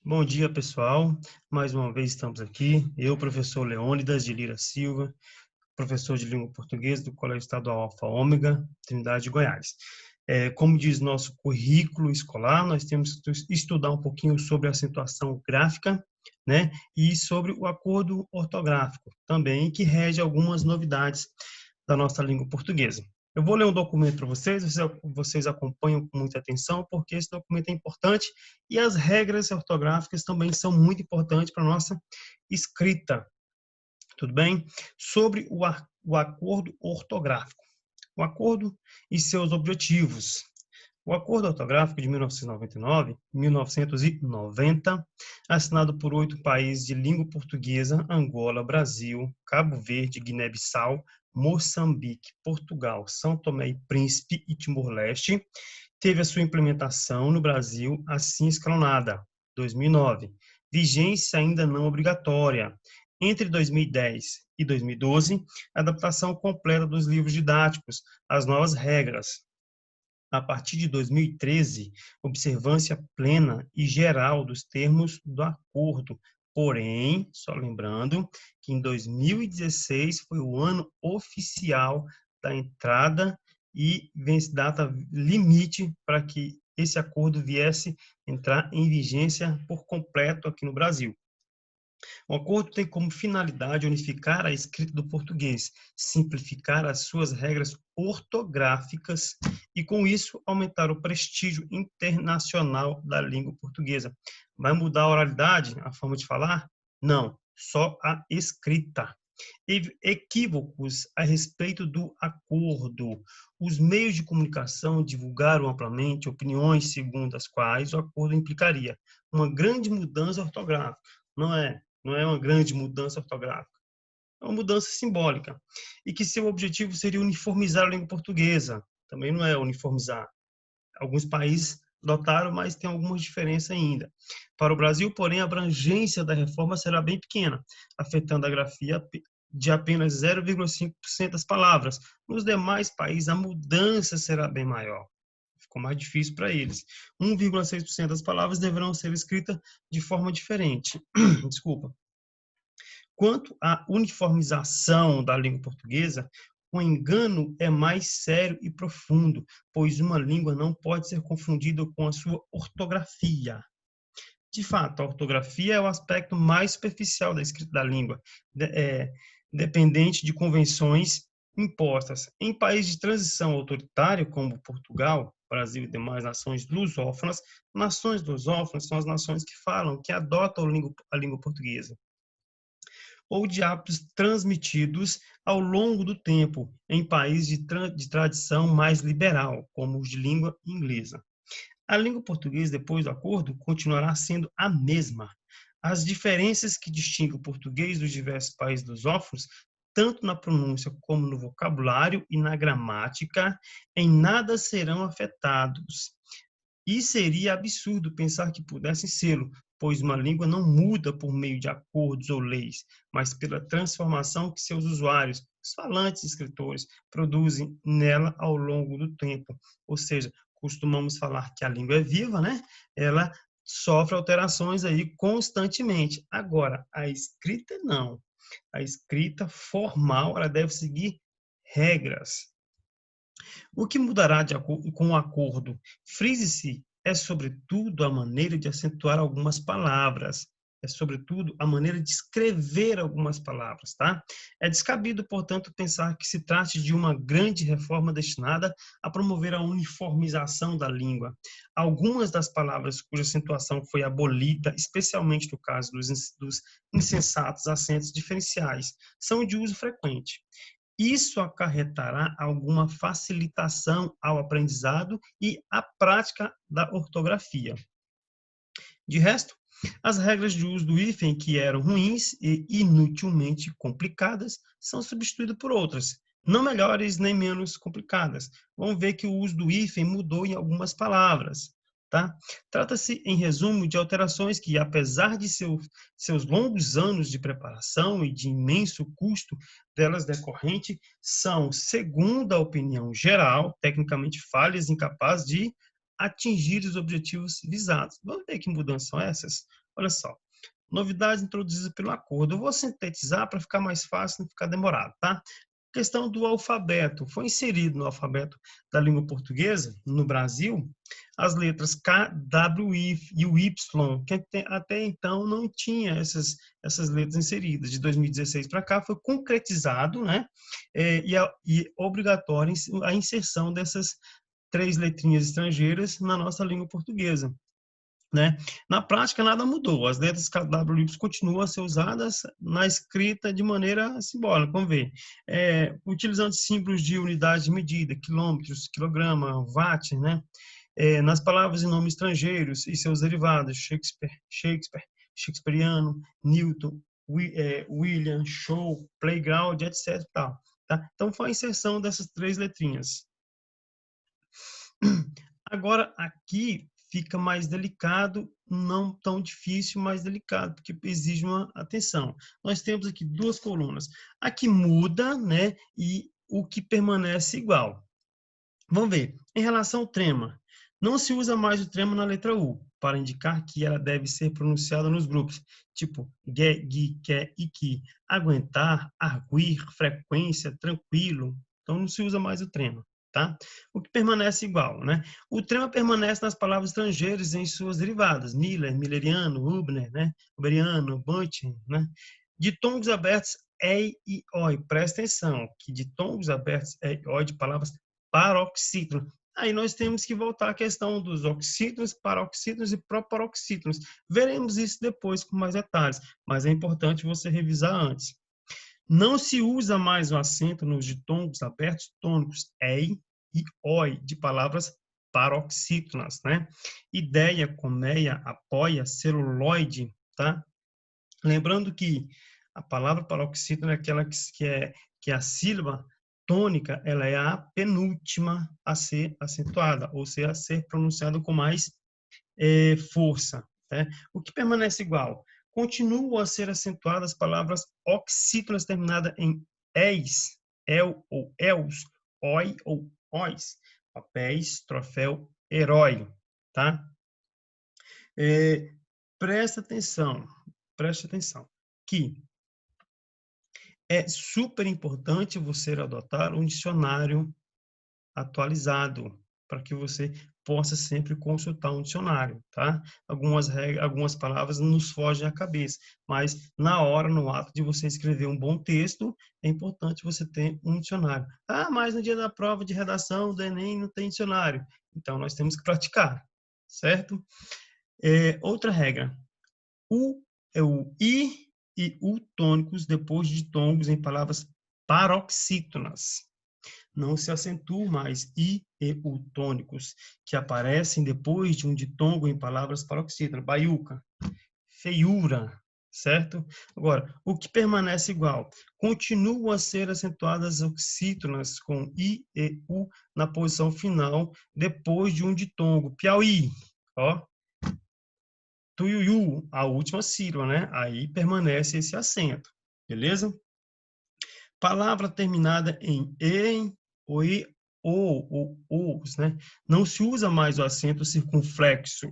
Bom dia, pessoal. Mais uma vez estamos aqui. Eu, professor Leônidas de Lira Silva, professor de língua portuguesa do Colégio Estadual Alfa Ômega, Trindade de Goiás. Como diz nosso currículo escolar, nós temos que estudar um pouquinho sobre a acentuação gráfica, né? E sobre o acordo ortográfico também, que rege algumas novidades da nossa língua portuguesa. Eu vou ler um documento para vocês acompanham com muita atenção, porque esse documento é importante e as regras ortográficas também são muito importantes para a nossa escrita, tudo bem? Sobre o acordo ortográfico. O acordo e seus objetivos. O Acordo Ortográfico de 1990, assinado por 8 países de língua portuguesa: Angola, Brasil, Cabo Verde, Guiné-Bissau, Moçambique, Portugal, São Tomé e Príncipe e Timor-Leste, teve a sua implementação no Brasil assim escalonada, 2009. Vigência ainda não obrigatória. Entre 2010 e 2012, adaptação completa dos livros didáticos às novas regras. A partir de 2013, observância plena e geral dos termos do acordo. Porém, só lembrando que em 2016 foi o ano oficial da entrada e vence data limite para que esse acordo viesse entrar em vigência por completo aqui no Brasil. O acordo tem como finalidade unificar a escrita do português, simplificar as suas regras ortográficas e, com isso, aumentar o prestígio internacional da língua portuguesa. Vai mudar a oralidade, a forma de falar? Não, só a escrita. Equívocos a respeito do acordo. Os meios de comunicação divulgaram amplamente opiniões segundo as quais o acordo implicaria uma grande mudança ortográfica. Não é uma grande mudança ortográfica, é uma mudança simbólica, e que seu objetivo seria uniformizar a língua portuguesa. Também não é uniformizar. Alguns países adotaram, mas tem algumas diferenças ainda. Para o Brasil, porém, a abrangência da reforma será bem pequena, afetando a grafia de apenas 0,5% das palavras. Nos demais países, a mudança será bem maior. Ficou mais difícil para eles. 1,6% das palavras deverão ser escritas de forma diferente. Desculpa. Quanto à uniformização da língua portuguesa, o engano é mais sério e profundo, pois uma língua não pode ser confundida com a sua ortografia. De fato, a ortografia é o aspecto mais superficial da escrita da língua, dependente de convenções impostas. Em países de transição autoritária, como Portugal, Brasil e demais nações lusófonas são as nações que falam, que adotam a língua portuguesa, ou de hábitos transmitidos ao longo do tempo em países de tradição mais liberal, como os de língua inglesa. A língua portuguesa, depois do acordo, continuará sendo a mesma. As diferenças que distinguem o português dos diversos países lusófonos, tanto na pronúncia como no vocabulário e na gramática, em nada serão afetados. E seria absurdo pensar que pudessem sê-lo, pois uma língua não muda por meio de acordos ou leis, mas pela transformação que seus usuários, os falantes e escritores, produzem nela ao longo do tempo. Ou seja, costumamos falar que a língua é viva, né? Ela sofre alterações aí constantemente. Agora, a escrita não. A escrita formal, ela deve seguir regras. O que mudará com o acordo? Frise-se, é sobretudo a maneira de acentuar algumas palavras, é sobretudo a maneira de escrever algumas palavras, tá? É descabido, portanto, pensar que se trate de uma grande reforma destinada a promover a uniformização da língua. Algumas das palavras cuja acentuação foi abolida, especialmente no caso dos insensatos acentos diferenciais, são de uso frequente. Isso acarretará alguma facilitação ao aprendizado e à prática da ortografia. De resto, as regras de uso do hífen, que eram ruins e inutilmente complicadas, são substituídas por outras, não melhores nem menos complicadas. Vamos ver que o uso do hífen mudou em algumas palavras. Tá? Trata-se, em resumo, de alterações que, apesar de seus longos anos de preparação e de imenso custo delas decorrente, são, segundo a opinião geral, tecnicamente falhas, incapazes de atingir os objetivos visados. Vamos ver que mudanças são essas? Olha só. Novidades introduzidas pelo acordo. Eu vou sintetizar para ficar mais fácil, não ficar demorado, tá? Questão do alfabeto. Foi inserido no alfabeto da língua portuguesa, no Brasil, as letras K, W e o Y, que até então não tinha essas letras inseridas. De 2016 para cá foi concretizado, né? E obrigatório a inserção dessas três letrinhas estrangeiras na nossa língua portuguesa. Né? Na prática, nada mudou. As letras KWY continuam a ser usadas na escrita de maneira simbólica. Vamos ver. Utilizando símbolos de unidade de medida, quilômetros, quilograma, watt, né? Nas palavras e nomes estrangeiros e seus derivados, shakespeariano, Newton, William, show, playground, etc. Tal, tá? Então, foi a inserção dessas três letrinhas. Agora, aqui fica mais delicado, não tão difícil, mais delicado, porque exige uma atenção. Nós temos aqui duas colunas. A que muda, né, e o que permanece igual. Vamos ver. Em relação ao trema, não se usa mais o trema na letra U, para indicar que ela deve ser pronunciada nos grupos, tipo gue, gui, que e que. Aguentar, arguir, frequência, tranquilo. Então, não se usa mais o trema. Tá? O que permanece igual, né? O trema permanece nas palavras estrangeiras em suas derivadas, Miller, Milleriano, Hubner, né? Uberiano, Bunting, né? De tons abertos, e oi. Presta atenção, que de tons abertos, e oi, de palavras paroxítono. Aí nós temos que voltar à questão dos oxítonos, paroxítonos e proparoxítonos. Veremos isso depois com mais detalhes, mas é importante você revisar antes. Não se usa mais o acento nos ditongos abertos tônicos ei e oi de palavras paroxítonas, né? Ideia, colmeia, apoia, celuloide, tá? Lembrando que a palavra paroxítona é aquela que a sílaba tônica, ela é a penúltima a ser acentuada, ou seja, a ser pronunciada com mais força. Né? O que permanece igual? Continuam a ser acentuadas as palavras oxítonas terminadas em eis, el ou els, oi ou ois, papéis, troféu, herói. Tá? Presta atenção, que é super importante você adotar um dicionário atualizado, para que você possa sempre consultar um dicionário, tá? Algumas regras, algumas palavras nos fogem à cabeça, mas na hora, no ato de você escrever um bom texto, é importante você ter um dicionário. Ah, mas no dia da prova de redação do Enem não tem dicionário. Então, nós temos que praticar, certo? Outra regra, o I e U tônicos depois de tongos em palavras paroxítonas. Não se acentuam mais I e U tônicos, que aparecem depois de um ditongo em palavras paroxítonas. Baiuca, feiura, certo? Agora, o que permanece igual? Continuam a ser acentuadas oxítonas com I e U na posição final, depois de um ditongo. Piauí, ó. Tuiuiu, a última sílaba, né? Aí permanece esse acento, beleza? Palavra terminada em e, oi, ou os, né? Não se usa mais o acento circunflexo,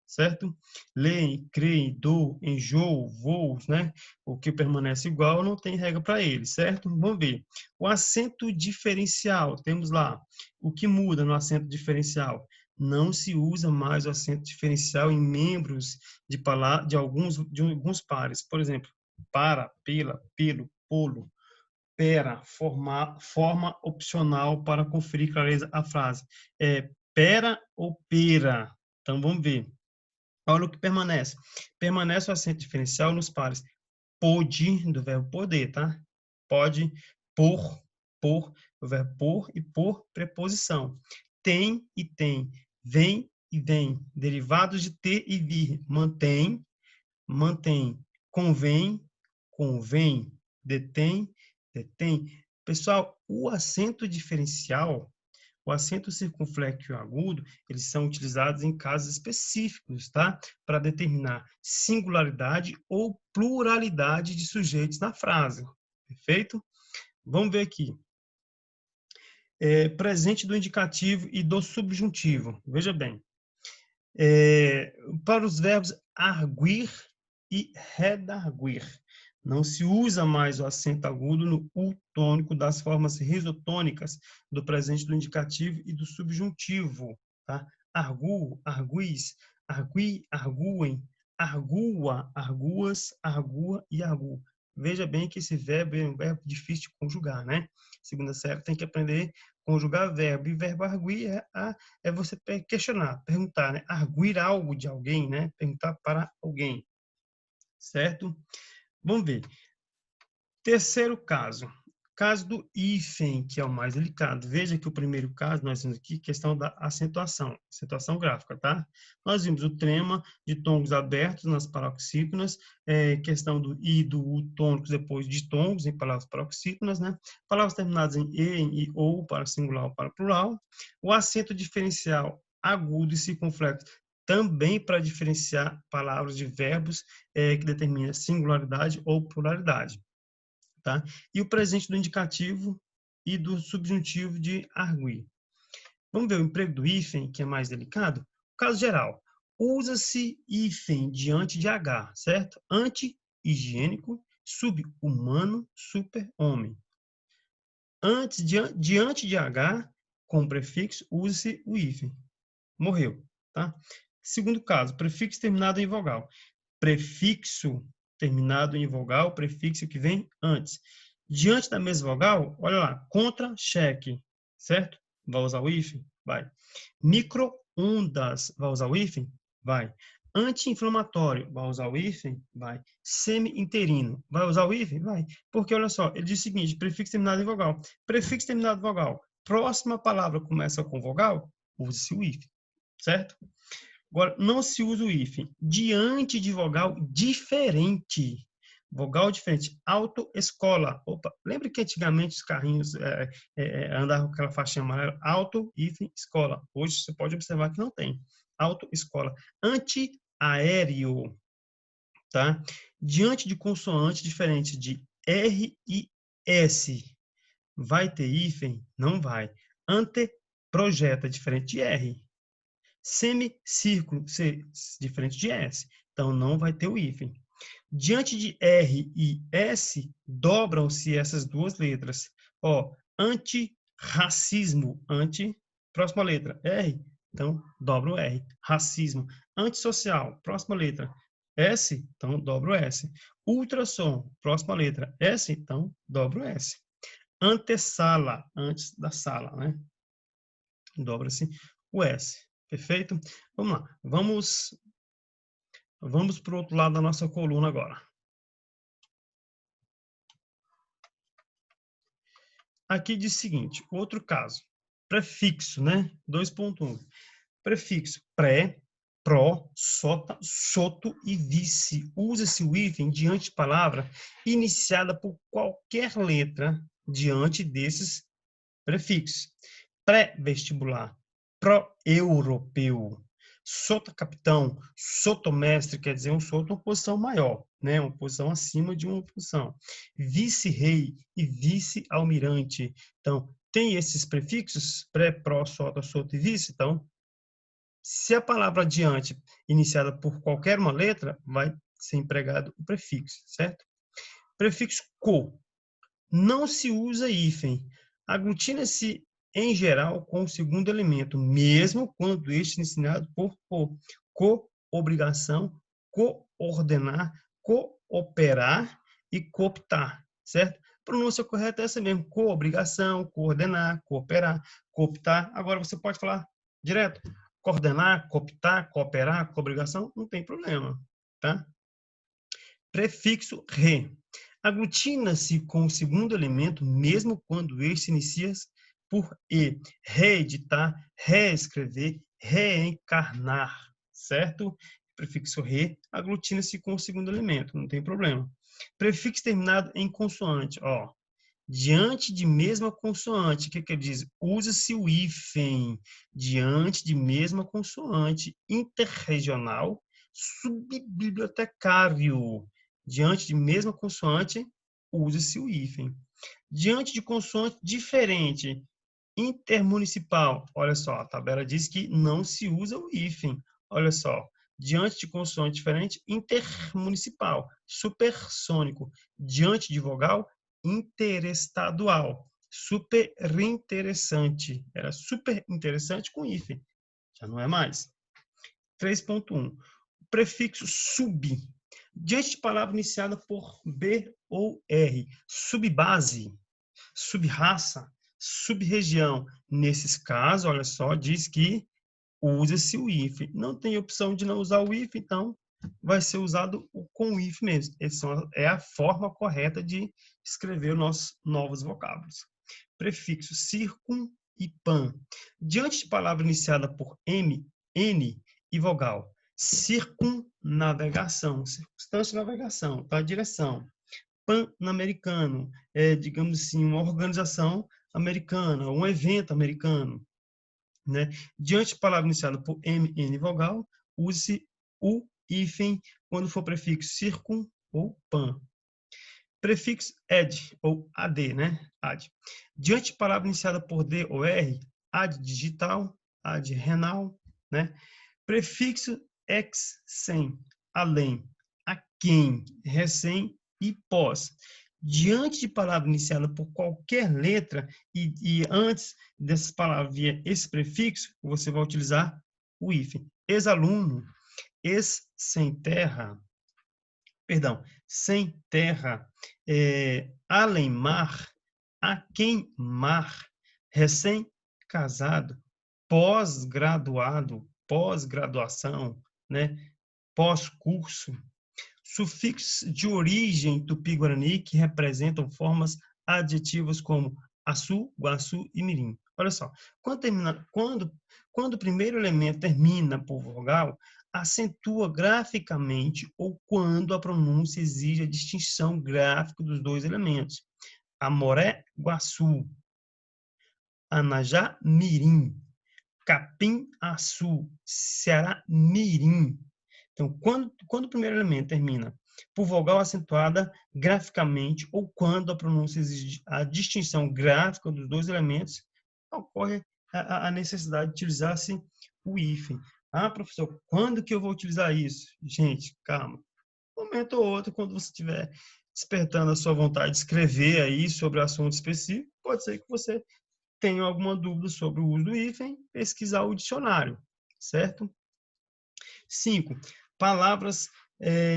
certo? Leem, creem, dou, enjoo, voos, né? O que permanece igual não tem regra para ele, certo? Vamos ver. O acento diferencial, temos lá. O que muda no acento diferencial? Não se usa mais o acento diferencial em membros de alguns pares. Por exemplo, para, pela, pelo, polo, pera, forma opcional para conferir clareza à frase. Pera ou pera? Então, vamos ver. Olha o que permanece. Permanece o acento diferencial nos pares pode, do verbo poder, tá? Pode, por, do verbo por e por preposição. Tem e tem. Vem e vem. Derivados de ter e vir. Mantém, mantém. Convém, convém. Detém, detém. Pessoal, o acento diferencial, o acento circunflexo e o agudo, eles são utilizados em casos específicos, tá? Para determinar singularidade ou pluralidade de sujeitos na frase. Perfeito? Vamos ver aqui. Presente do indicativo e do subjuntivo. Veja bem. Para os verbos arguir e redarguir. Não se usa mais o acento agudo no U tônico das formas risotônicas do presente do indicativo e do subjuntivo. Tá? Arguo, arguis, argui, arguem, argua, arguas, argua e argu. Veja bem que esse verbo é um verbo difícil de conjugar, né? Segunda série tem que aprender a conjugar verbo. E verbo arguir é você questionar, perguntar, né? Arguir algo de alguém, né? Perguntar para alguém, certo? Vamos ver. Terceiro caso. Caso do hífen, que é o mais delicado. Veja que o primeiro caso, nós temos aqui questão da acentuação gráfica, tá? Nós vimos o trema de tongos abertos nas paroxítonas, questão do i, do u tônicos depois de tongos em palavras paroxítonas, né? Palavras terminadas em e, em i, ou, para singular ou para plural. O acento diferencial agudo e circunflexo também para diferenciar palavras de verbos que determina singularidade ou pluralidade. Tá? E o presente do indicativo e do subjuntivo de arguir. Vamos ver o emprego do hífen, que é mais delicado? Caso geral, usa-se hífen diante de H, certo? Anti-higiênico, sub-humano, super-homem. Diante de H, com prefixo, usa-se o hífen. Morreu, tá? Segundo caso, prefixo terminado em vogal. Prefixo terminado em vogal, prefixo que vem antes. Diante da mesma vogal, olha lá, contra-cheque, certo? Vai usar o hífen? Vai. Micro-ondas, vai usar o hífen? Vai. Anti-inflamatório, vai usar o hífen? Vai. Semi-interino, vai usar o hífen? Vai. Porque, olha só, ele diz o seguinte, prefixo terminado em vogal. Prefixo terminado em vogal. Próxima palavra começa com vogal, use-se o hífen, certo? Agora, não se usa o hífen diante de vogal diferente. Vogal diferente. Autoescola. Opa, lembra que antigamente os carrinhos andavam com aquela faixinha amarela? Auto, hífen, escola. Hoje você pode observar que não tem. Autoescola. Antiaéreo. Tá? Diante de consoante diferente de R e S. Vai ter hífen? Não vai. Anteprojeta, diferente de R. Semicírculo, diferente de S. Então, não vai ter o hífen. Diante de R e S, dobram-se essas duas letras. Ó, antirracismo, próxima letra, R, então, dobra o R. Racismo. Antissocial, próxima letra, S, então, dobra o S. Ultrassom, próxima letra, S, então, dobra o S. Antessala, antes da sala, né? Dobra-se o S. Perfeito? Vamos lá. Vamos para o outro lado da nossa coluna agora. Aqui diz o seguinte, outro caso. Prefixo, né? 2.1. Prefixo pré, pró, sota, soto e vice. Usa-se o hífen diante de palavra iniciada por qualquer letra diante desses prefixos. Pré-vestibular, pró-europeu, sota-capitão, sotomestre, quer dizer um soto, uma posição maior, né? Uma posição acima de uma posição. Vice-rei e vice-almirante. Então, tem esses prefixos, pré, pró, sota, soto e vice. Então, se a palavra adiante, iniciada por qualquer uma letra, vai ser empregado o prefixo, certo? Prefixo co. Não se usa hífen. Aglutina-se em geral com o segundo elemento, mesmo quando este é ensinado por co-obrigação, coordenar, cooperar e cooptar, certo? A pronúncia correta é essa mesmo, co-obrigação, coordenar, cooperar, cooptar. Agora você pode falar direto, coordenar, cooptar, cooperar, co-obrigação, não tem problema, tá? Prefixo re. Aglutina-se com o segundo elemento, mesmo quando este se inicia por e. Reeditar, reescrever, reencarnar, certo? Prefixo re, aglutina-se com o segundo elemento, não tem problema. Prefixo terminado em consoante, ó. Diante de mesma consoante, o que ele diz? Usa-se o hífen. Diante de mesma consoante. Interregional, subbibliotecário. Diante de mesma consoante, usa-se o hífen. Diante de consoante diferente, intermunicipal. Olha só, a tabela diz que não se usa o hífen. Olha só. Diante de consoante diferente, intermunicipal. Supersônico. Diante de vogal, interestadual. Super interessante. Era super interessante com hífen. Já não é mais. 3.1. O prefixo sub. Diante de palavra iniciada por B ou R. Subbase, subraça, sub-região. Nesses casos, olha só, diz que usa-se o if. Não tem opção de não usar o if, então vai ser usado com o if mesmo. É a forma correta de escrever os nossos novos vocábulos. Prefixo circum e pan. Diante de palavra iniciada por M, N e vogal, circunnavegação, circunstância de navegação, tá? Direção. Pan-americano, digamos assim, uma organização americana, um evento americano, né? Diante de palavra iniciada por M, N vogal, use o hífen quando for prefixo circum ou pan. Prefixo ed ou ad, né? Ad. Diante de palavra iniciada por D ou R, ad digital, ad renal, né? Prefixo ex, sem, além, a quem, recém e pós. Diante de palavra iniciada por qualquer letra e antes dessas palavras via esse prefixo, você vai utilizar o hífen. Ex-aluno, ex-sem terra, perdão, sem terra, além-mar, a quem mar, recém-casado, pós-graduado, pós-graduação, né? Pós-curso, sufixos de origem tupi-guarani que representam formas adjetivas como açu, guaçu e mirim. Olha só, quando o primeiro elemento termina por vogal, acentua graficamente ou quando a pronúncia exige a distinção gráfica dos dois elementos. Amoré, Guaçu, Anajá, Mirim, Capim-Açu, Ceará, Mirim. Então, quando o primeiro elemento termina por vogal acentuada graficamente ou quando a pronúncia exige a distinção gráfica dos dois elementos, ocorre a necessidade de utilizar-se o hífen. Ah, professor, quando que eu vou utilizar isso? Gente, calma. Um momento ou outro, quando você estiver despertando a sua vontade de escrever aí sobre o assunto específico, pode ser que você tenha alguma dúvida sobre o uso do hífen, pesquisar o dicionário, certo? 5. Palavras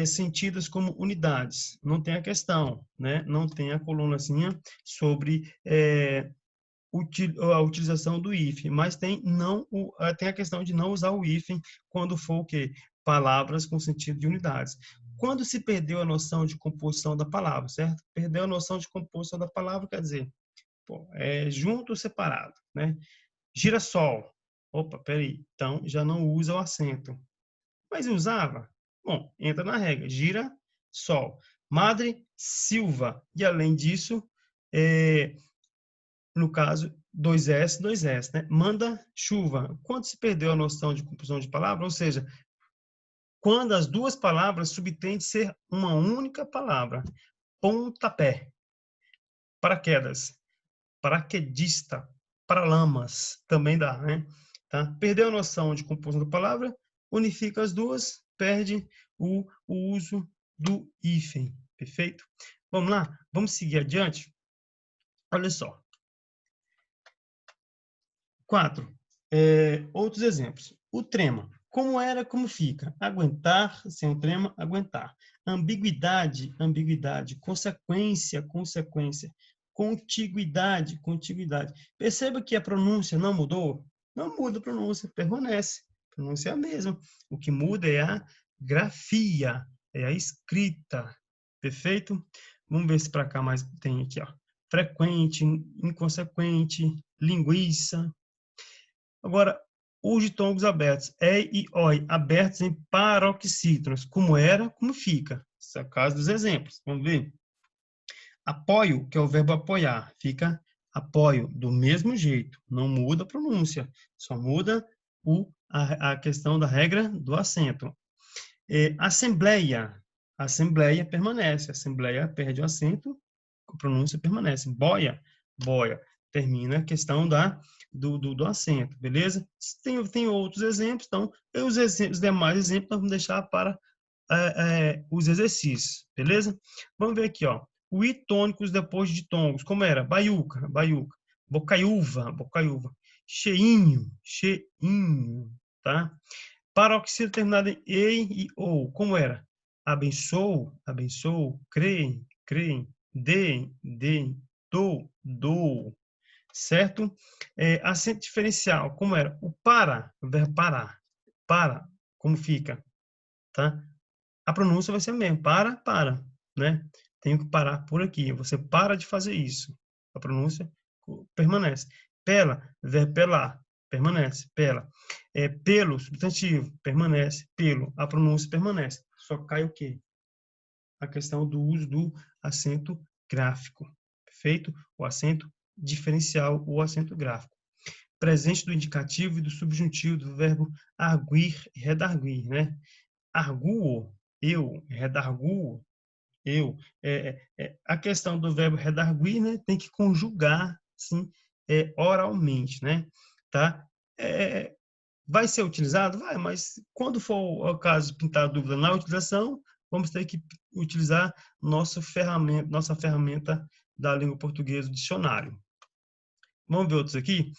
sentidas como unidades. Não tem a questão, né? Não tem a colunazinha sobre a utilização do hífen, mas tem a questão de não usar o hífen quando for o quê? Palavras com sentido de unidades. Quando se perdeu a noção de composição da palavra, certo? Perdeu a noção de composição da palavra, quer dizer, junto ou separado, né? Girassol. Opa, peraí. Então, já não usa o acento. Mas usava? Bom, entra na regra. Gira, sol. Madre, Silva. E além disso, no caso, 2S, 2S, né? Manda, chuva. Quando se perdeu a noção de composição de palavra, ou seja, quando as duas palavras subtendem ser uma única palavra. Pontapé. Paraquedas. Paraquedista. Paralamas. Também dá, né? Tá? Perdeu a noção de composição da palavra, unifica as duas, perde o uso do hífen. Perfeito? Vamos lá? Vamos seguir adiante? Olha só. 4. Outros exemplos. O trema. Como era, como fica? Aguentar, sem o trema, aguentar. Ambiguidade, ambiguidade. Consequência, consequência. Contiguidade, contiguidade. Perceba que a pronúncia não mudou? Não muda a pronúncia, permanece. A pronúncia é a mesma. O que muda é a grafia, é a escrita. Perfeito? Vamos ver se para cá mais tem aqui, ó. Frequente, inconsequente, linguiça. Agora, os ditongos abertos, e e oi, abertos em paroxítonos. Como era, como fica. Esse é o caso dos exemplos. Vamos ver? Apoio, que é o verbo apoiar, fica apoio, do mesmo jeito. Não muda a pronúncia, só muda a questão da regra do acento. Assembleia, assembleia permanece. Assembleia perde o acento, a pronúncia permanece. Boia, boia. termina a questão do acento, beleza? Tem outros exemplos, então, os demais exemplos nós vamos deixar para os exercícios, beleza? Vamos ver aqui, ó. O I tônicos depois de tongos, como era? Baiuca, baiuca. Bocaiúva, bocaiúva. Cheinho, cheinho, tá? Paroxítono terminado em e ou, como era? Abençoo, abençoo. Creem, creem. Deem, deem. Dou, dou. Certo? Acento diferencial, como era? O para, o verbo parar. Para, como fica? Tá? A pronúncia vai ser a mesma. Para, né? Tenho que parar por aqui. Você para de fazer isso. A pronúncia permanece. Pela, verbo pelar, permanece. Pela. Pelo, substantivo, permanece. Pelo, a pronúncia permanece. Só cai o quê? A questão do uso do acento gráfico. Perfeito? O acento diferencial, o acento gráfico. Presente do indicativo e do subjuntivo do verbo arguir e redarguir, né? Arguo, eu, redarguo, eu. A questão do verbo redarguir, né, tem que conjugar, sim, oralmente, né? Tá? Vai ser utilizado? Vai, mas quando for o caso de pintar dúvida na utilização, vamos ter que utilizar nossa ferramenta da língua portuguesa, o dicionário. Vamos ver outros aqui.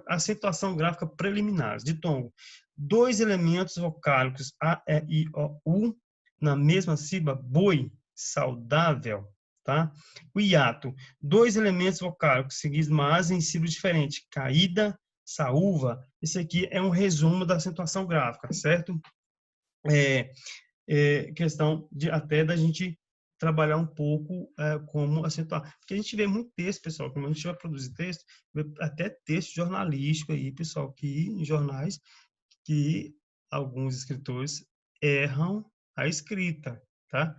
Acentuação gráfica preliminares, de tom. Dois elementos vocálicos A, E, I, O, U, na mesma sílaba, boi, saudável, tá? O hiato. Dois elementos vocálicos seguidos, mas em sílabas diferentes. Caída, saúva. Esse aqui é um resumo da acentuação gráfica, certo? Questão de até da gente trabalhar um pouco como acentuar. Porque a gente vê muito texto, pessoal, quando a gente vai produzir texto, até texto jornalístico aí, pessoal, que em jornais, que alguns escritores erram a escrita, tá?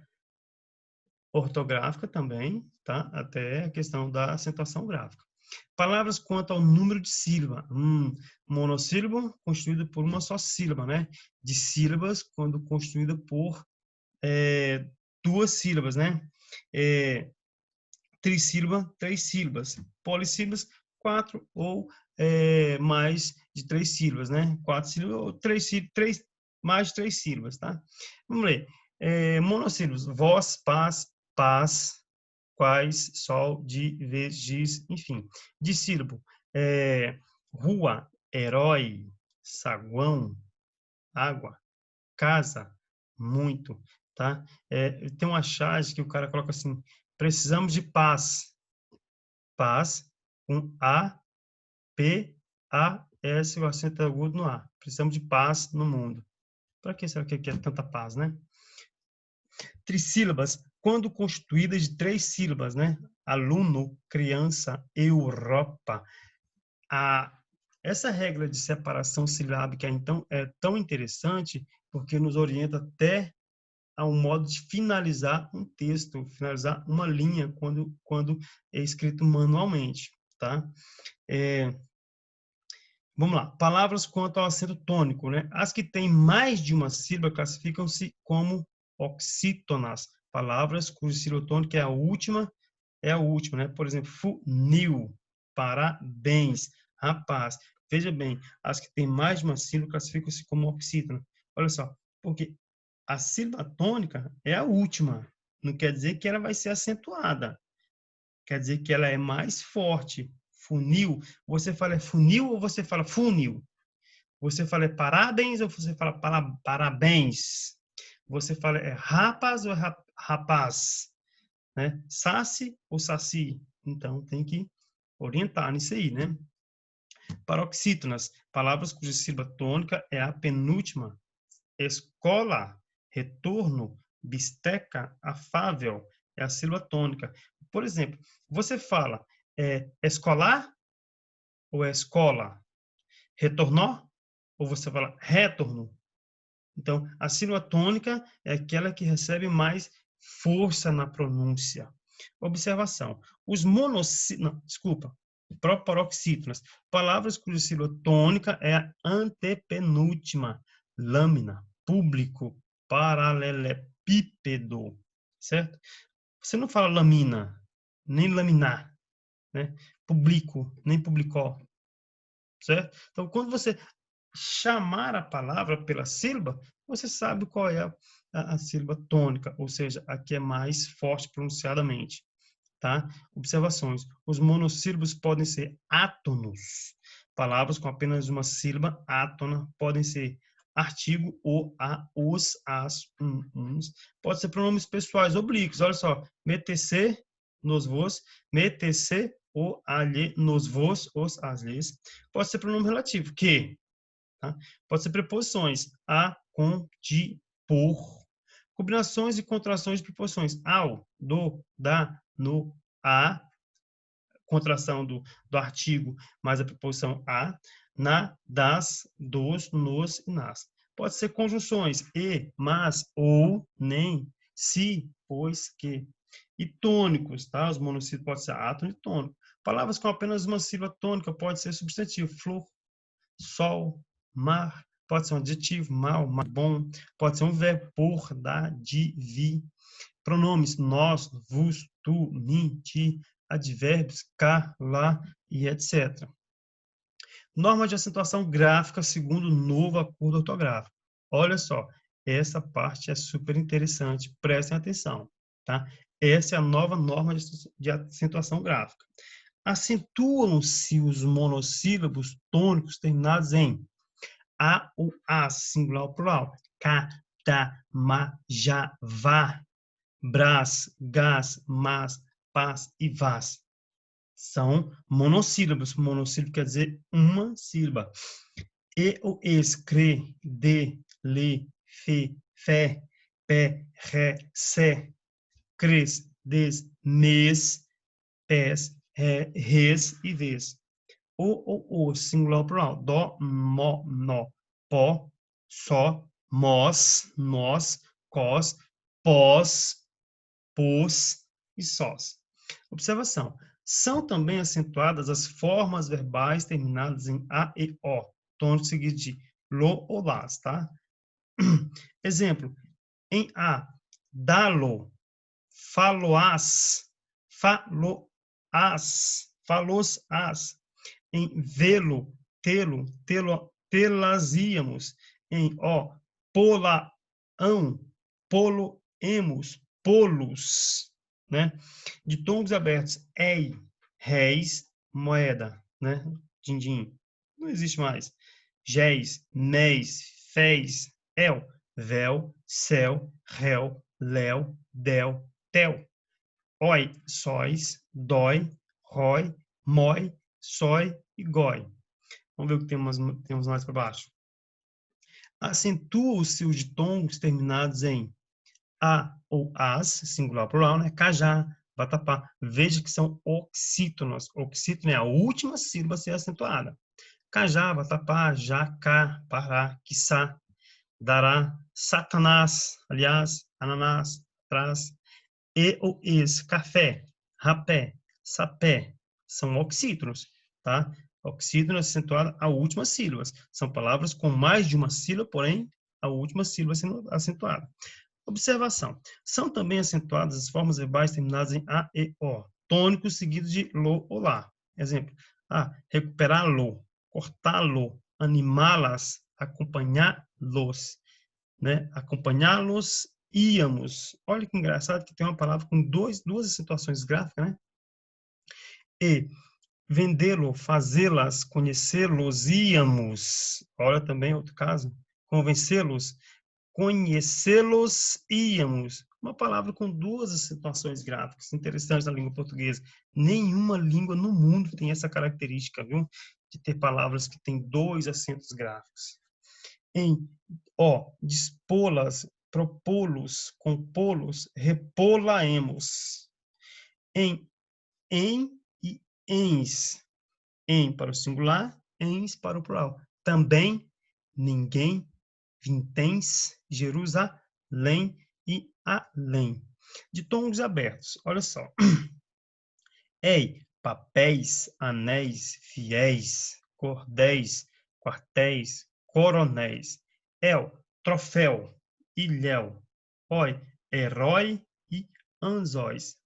Ortográfica também, tá? Até a questão da acentuação gráfica. Palavras quanto ao número de sílaba. Monossílabo constituído por uma só sílaba, né? De sílabas quando constituída por duas sílabas, né? Trissílaba, três sílabas. Polissílabas, quatro ou mais de três sílabas, né? Quatro sílabas ou mais de três sílabas, tá? Vamos ler. Monossílabos, voz, paz, paz, quais, sol, de, vez, giz, enfim. Dissílabo, rua, herói, saguão, água, casa, muito, tá? Tem uma charge que o cara coloca assim, precisamos de paz. Paz, com A, P, A, S, o acento agudo no A. Precisamos de paz no mundo. Para que será que é tanta paz, né? Trissílabas, quando constituídas de três sílabas, né? Aluno, criança, Europa. Essa regra de separação silábica, então, é tão interessante porque nos orienta até a um modo de finalizar um texto, finalizar uma linha quando é escrito manualmente, tá? Vamos lá. Palavras quanto ao acento tônico, né? As que têm mais de uma sílaba classificam-se como oxítonas. Palavras cuja sílaba tônica é a última, né? Por exemplo, funil, parabéns, rapaz. Veja bem, as que têm mais de uma sílaba classificam-se como oxítonas. Olha só, porque a sílaba tônica é a última. Não quer dizer que ela vai ser acentuada. Quer dizer que ela é mais forte. Funil. Você fala funil ou você fala funil? Você fala parabéns ou você fala parabéns? Você fala rapaz ou rapaz? Né? Saci ou saci? Então, tem que orientar nisso aí, né? Paroxítonas. Palavras cuja sílaba tônica é a penúltima. Escola, retorno, bisteca, afável, é a sílaba tônica. Por exemplo, você fala escolar ou é escola? Retornou ou você fala retorno? Então, a sílaba tônica é aquela que recebe mais força na pronúncia. Observação. Os monossílabos, desculpa, paroxítonas, palavras cuja sílaba tônica é a antepenúltima, lâmina, público, paralelepípedo, certo? Você não fala lamina, nem laminar, né? publico, nem publicó, certo? Então, quando você chamar a palavra pela sílaba, você sabe qual é a sílaba tônica, ou seja, a que é mais forte pronunciadamente, tá? Observações. Os monossílabos podem ser átonos. Palavras com apenas uma sílaba átona podem ser artigo, o, a, os, as, uns. Pode ser pronomes pessoais oblíquos. Olha só, metc, nos vos, metc, o, alhe, nos vos, os, as, lhes. Pode ser pronome relativo, que, tá? Pode ser preposições a, com, de, por. Combinações e contrações de preposições ao, do, da, no, a, contração do artigo mais a preposição a, na, das, dos, nos e nas. Pode ser conjunções e, mas, ou, nem, se, pois, que. E tônicos, tá? Os monossílabos podem ser átono e tônico. Palavras com apenas uma sílaba tônica pode ser substantivo, flor, sol, mar, pode ser um adjetivo, mal, bom, pode ser um verbo, por, dar, de, vi. Pronomes nós, vos, tu, mim, ti, advérbios cá, lá e etc. Norma de acentuação gráfica segundo o novo acordo ortográfico. Olha só, essa parte é super interessante, prestem atenção, tá? Essa é a nova norma de acentuação gráfica. Acentuam-se os monossílabos tônicos terminados em a ou as, singular ou plural. Ca, ta, ma, já, vá, brás, gás, mas, paz e vas. São monossílabos. Monossílabo quer dizer uma sílaba. E ou es, cre, de, le, fe, fé, pé, ré, sé, cres, des, nes, pés, ré, res e ves. O, singular ou plural. Dó, mo, nó, pó, só, mós, nós, cós, pós, pôs e sós. Observação. São também acentuadas as formas verbais terminadas em a e o, tom seguido de lo ou las, tá? Exemplo, em a, dá-lo, faloás, faloás, falos-ás. Em vê-lo, tê-lo, telazíamos. Em o, polaão, poloemos, polos, né? De tons abertos, ei, réis, moeda, né? Din-din. Não existe mais. Géis, néis, féis, el, véu, céu, réu, léu, del, tel. Oi, sóis, dói, rói, mói, sói e gói. Vamos ver o que temos mais para baixo. Acentua-se os ditongos terminados em a ou as, singular plural, né? Cajá, vatapá. Veja que são oxítonos. Oxítono é a última sílaba a ser acentuada. Cajá, vatapá, jacá, pará, quiçá, dará, satanás, aliás, ananás, traz, e ou es, café, rapé, sapé, são oxítonos, tá? Oxítono acentuado a últimas sílabas. São palavras com mais de uma sílaba, porém, a última sílaba sendo acentuada. Observação. São também acentuadas as formas verbais terminadas em a e o, tônicos seguidos de lo ou lá. Exemplo, recuperá-lo, cortá-lo, animá-las, acompanhá-los, né? Acompanhá-los, íamos. Olha que engraçado que tem uma palavra com duas acentuações gráficas, né? E vendê-lo, fazê-las, conhecê-los, íamos. Olha também outro caso. Convencê-los, conhecê-los, íamos. Uma palavra com duas acentuações gráficas. Interessante na língua portuguesa. Nenhuma língua no mundo tem essa característica, viu? De ter palavras que têm dois acentos gráficos. Em dispô-las, propô-los, compô-los, repô-la-emos. Em e ens. Em para o singular, ens para o plural. Também, ninguém, vinténs, Jerusalém e além. De tons abertos, olha só. Ei, papéis, anéis, fiéis, cordéis, quartéis, coronéis. El, troféu, ilhéu. Oi, herói e anzóis.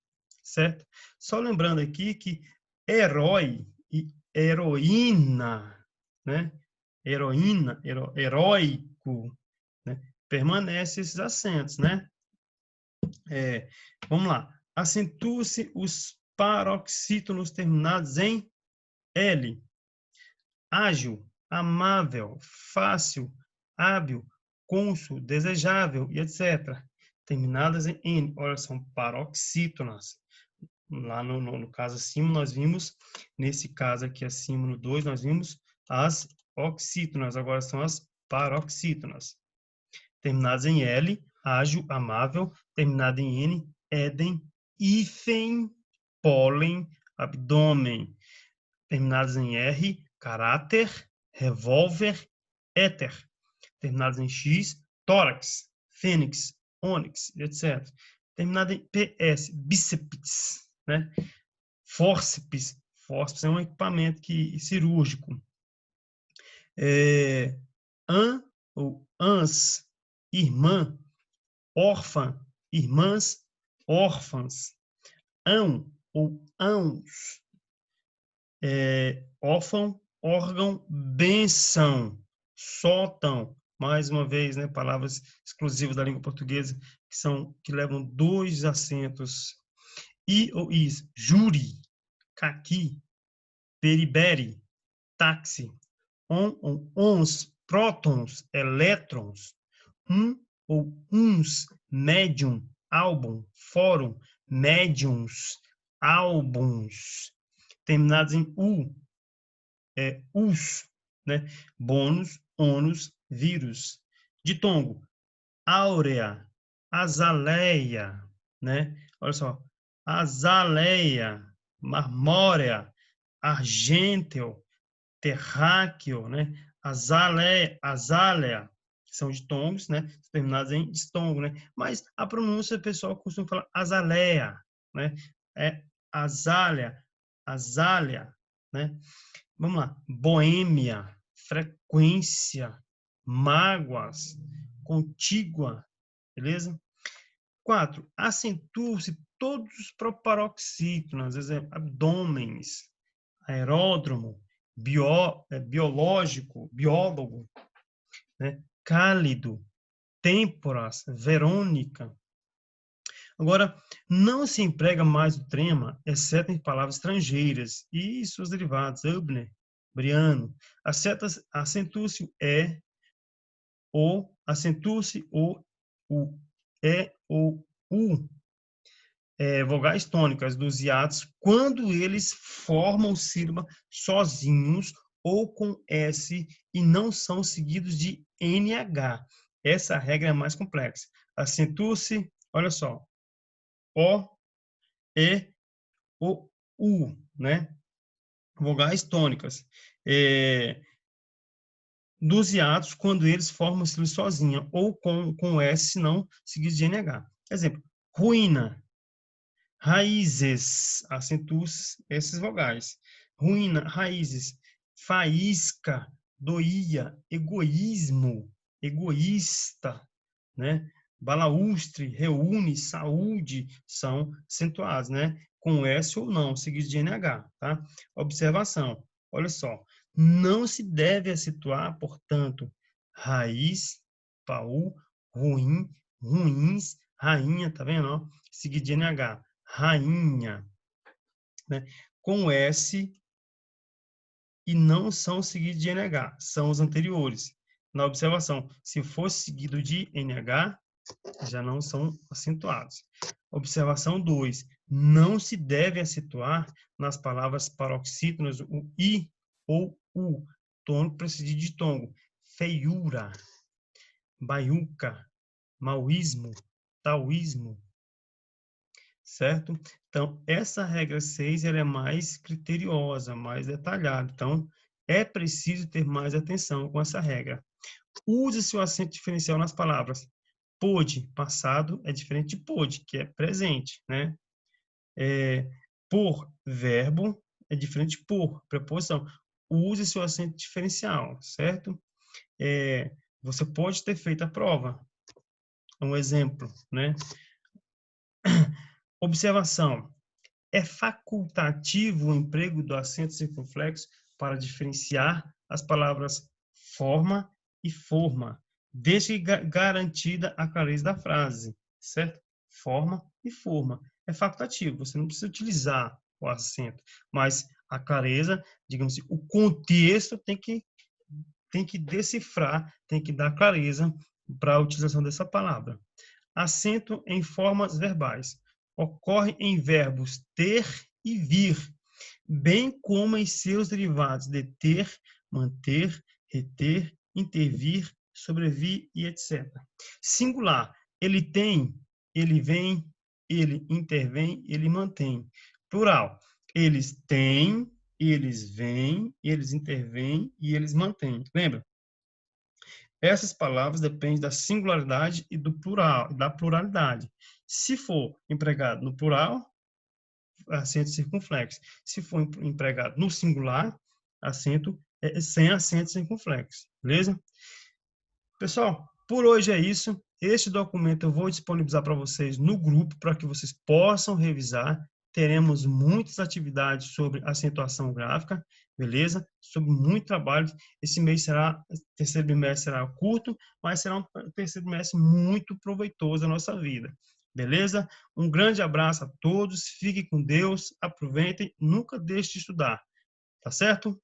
Certo? Só lembrando aqui que herói e heroína, né? Heroína, heróico, né? Permanece esses acentos, né? Vamos lá. Acentua-se os paroxítonos terminados em L. Ágil, amável, fácil, hábil, cônsul, desejável e etc. Terminadas em N. Olha, são paroxítonas. Lá no caso acima, nós vimos, nesse caso aqui acima, no 2, nós vimos as oxítonas. Agora são as paroxítonas. Terminadas em L, ágil, amável. Terminada em N, Éden, hífen, pólen, abdômen. Terminadas em R, caráter, revólver, éter. Terminadas em X, tórax, fênix, ônix, etc. Terminada em PS, bíceps, né? Fórceps, fórceps é um equipamento cirúrgico. An ou ans, irmã, órfã, irmãs, órfãs. Ão ou ãos, órfão, órgão, benção, sótão. Mais uma vez, né, palavras exclusivas da língua portuguesa que levam 2 acentos. I ou is, júri, caqui, peribere, táxi. On ou ons, prótons, elétrons. Ou uns, médium, álbum, fórum, médiums, álbuns. Terminados em U, us, né? Bônus, ônus, vírus. Ditongo, áurea, azaleia, né? Olha só, azaleia, marmórea, argênteo, terráqueo, né? Azalea, são ditongos, né? Terminados em distongo, né? Mas a pronúncia, o pessoal costuma falar azaleia, né? É azalea, azalea, né? Vamos lá. Boêmia, frequência, mágoas, contígua, beleza? 4. Acentua-se todos os proparoxítonos, exemplo, abdômenes, aeródromo, biológico, biólogo, né? Cálido, têmporas, verônica. Agora, não se emprega mais o trema, exceto em palavras estrangeiras e seus derivados, Hübner, Briano. Acentua-se acentua-se o, ou u, vogais tônicas dos hiatos, quando eles formam sílaba sozinhos ou com S e não são seguidos de NH. Essa regra é mais complexa. Acentua-se, olha só, O, E, O, U, né? Vogais tônicas. Dos hiatos, quando eles formam sílaba sozinha ou com S, não seguidos de NH. Exemplo, ruína, raízes, acentua esses vogais. Ruína, raízes, faísca, doía, egoísmo, egoísta, né? Balaústre, reúne, saúde, são acentuados, né? Com S ou não, seguidos de NH, tá? Observação, olha só, não se deve acentuar, portanto, raiz, paú, ruim, ruins, rainha, tá vendo? Ó? Seguido de NH, rainha, né? Com S e não são seguidos de NH, são os anteriores. Na observação, se fosse seguido de NH, já não são acentuados. Observação 2. Não se deve acentuar nas palavras paroxítonas o I ou U, tônico precedido de tongo. Feiura, baiuca, maoísmo, taoísmo, certo? Então, essa regra 6 ela é mais criteriosa, mais detalhada. Então, é preciso ter mais atenção com essa regra. Use-se o acento diferencial nas palavras. Pôde, passado, é diferente de pôde, que é presente, né? Por, verbo, é diferente de por, preposição. Use-se o acento diferencial, certo? Você pode ter feito a prova. Um exemplo, né? Observação. É facultativo o emprego do acento circunflexo para diferenciar as palavras forma e forma, desde que garantida a clareza da frase, certo? Forma e forma. É facultativo, você não precisa utilizar o acento, mas a clareza, digamos assim, o contexto tem que decifrar, tem que dar clareza para a utilização dessa palavra. Acento em formas verbais. Ocorre em verbos ter e vir, bem como em seus derivados de ter, manter, reter, intervir, sobrevir e etc. Singular. Ele tem, ele vem, ele intervém, ele mantém. Plural. Eles têm, eles vêm, eles intervêm e eles mantêm. Lembra? Essas palavras dependem da singularidade e do plural, da pluralidade. Se for empregado no plural, acento circunflexo. Se for empregado no singular, acento sem acento circunflexo. Beleza? Pessoal, por hoje é isso. Este documento eu vou disponibilizar para vocês no grupo para que vocês possam revisar. Teremos muitas atividades sobre acentuação gráfica, beleza? Sobre muito trabalho. Esse mês será, terceiro bimestre será curto, mas será um terceiro bimestre muito proveitoso na nossa vida. Beleza? Um grande abraço a todos, fiquem com Deus, aproveitem, nunca deixe de estudar. Tá certo?